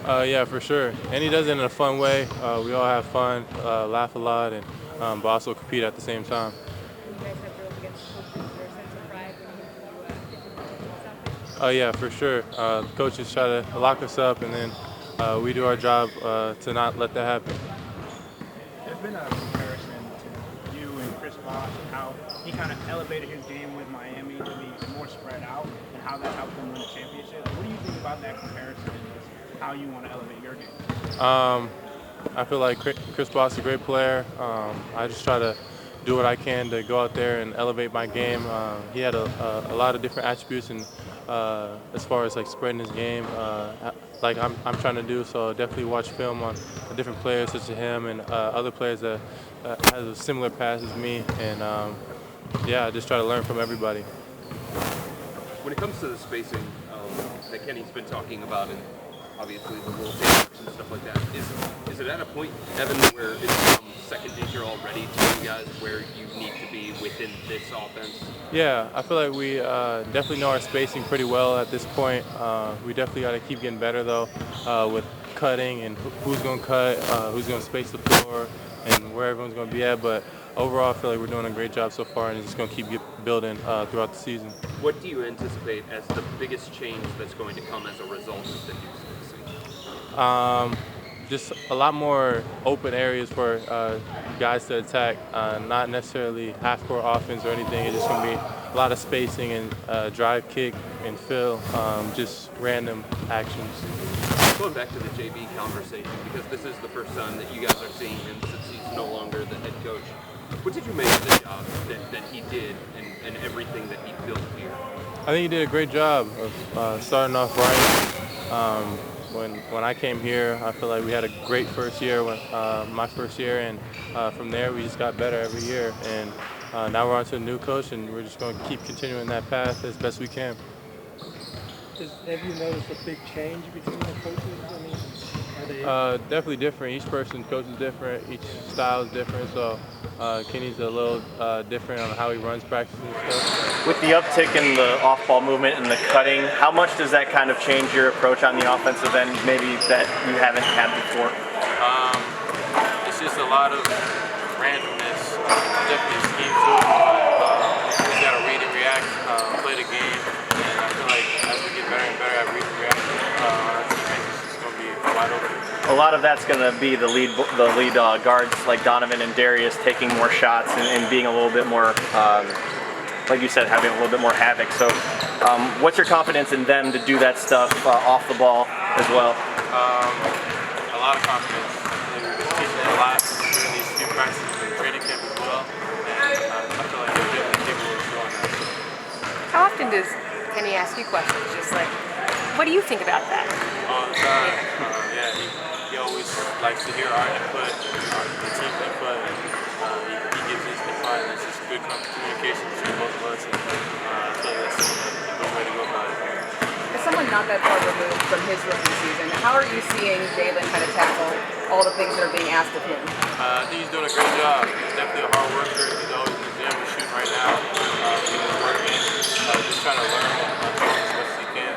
Yeah, for sure. And he does it in a fun way. We all have fun, laugh a lot, and but also compete at the same time. When you guys have drills against coaches, is there a sense of pride when you get to do things out there? Yeah, for sure. The coaches try to lock us up, and then we do our job to not let that happen. There's been a comparison to you and Chris Bosh and how he kind of elevated his game with Miami to be more spread out and how that helped him win a championship. What do you think about that comparison and how you want to elevate your game? Um, I feel like Chris Bosh is a great player. I just try to do what I can to go out there and elevate my game. He had a lot of different attributes, and as far as like spreading his game, like I'm trying to do. So definitely watch film on different players such as him and other players that has a similar path as me, and yeah, I just try to learn from everybody. When it comes to the spacing that Kenny's been talking about, and obviously the little take-ups and stuff like that, is it at a point, Evan, where it's second nature already to you guys, where you need to be within this offense? Yeah, I feel like we definitely know our spacing pretty well at this point. We definitely got to keep getting better though with cutting and who's going to cut, who's going to space the floor, and where everyone's going to be at. But overall, I feel like we're doing a great job so far, and it's just going to keep building throughout the season. What do you anticipate as the biggest change that's going to come as a result of the new spacing? Just a lot more open areas for guys to attack, not necessarily half-court offense or anything. It's just going to be a lot of spacing and drive, kick, and fill, just random actions. Going back to the JV conversation, because this is the first time that you guys are seeing him since he's no longer the head coach. What did you make of the job that he did and everything that he built here? I think he did a great job of starting off right. When I came here, I feel like we had a great first year, my first year, and from there we just got better every year. And now we're on to a new coach, and we're just going to keep continuing that path as best we can. Have you noticed a big change between the coaches? I mean, Definitely different. Each person's coach is different. Each style is different. So Kenny's a little different on how he runs practices and stuff. With the uptick in the off-ball movement and the cutting, how much does that kind of change your approach on the offensive end, maybe that you haven't had before? It's just a lot of randomness. Definitely a scheme to it. You just got to read and react, play the game. And I feel like as we get better and better at reading and reacting, our teammates is just going to be wide open. A lot of that's going to be the lead guards like Donovan and Darius taking more shots and being a little bit more, like you said, having a little bit more havoc. So what's your confidence in them to do that stuff off the ball as well? A lot of confidence. We've been teaching a lot during these few practices and training camp as well. And I feel like they're definitely capable of doing that. How often does Kenny ask you questions? Just like, what do you think about that? All the time. Yeah, he always likes to hear our input, the team's input, and he gives his input, and it's just good communication between both of us. And I feel like that's a good way to go about it. As someone not that far removed from his rookie season, how are you seeing Jalen kind of tackle all the things that are being asked of him? I think he's doing a great job. He's definitely a hard worker. He's always in the gym. He's shooting right now. He's working, just trying to learn as much as he can.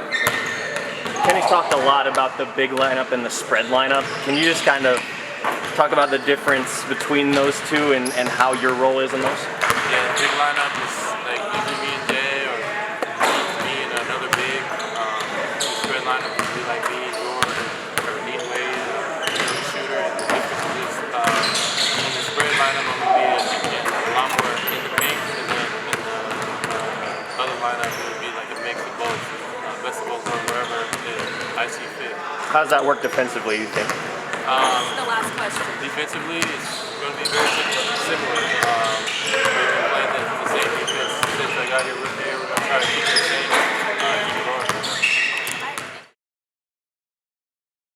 Kenny's talked a lot about the big lineup and the spread lineup. Can you just kind of talk about the difference between those two and how your role is in those? Yeah, the big lineup is like usually me and Jay or me and another big. The spread lineup would be like me, Jordan, or Dean Wade, another shooter. And the difference is in the spread lineup I'm going to be a lot more in the paint, and then in the other lineup it would be like a mix of both. Best of both worlds wherever I see fit. How does that work defensively, you think? The last question. Defensively, it's going to be very similar.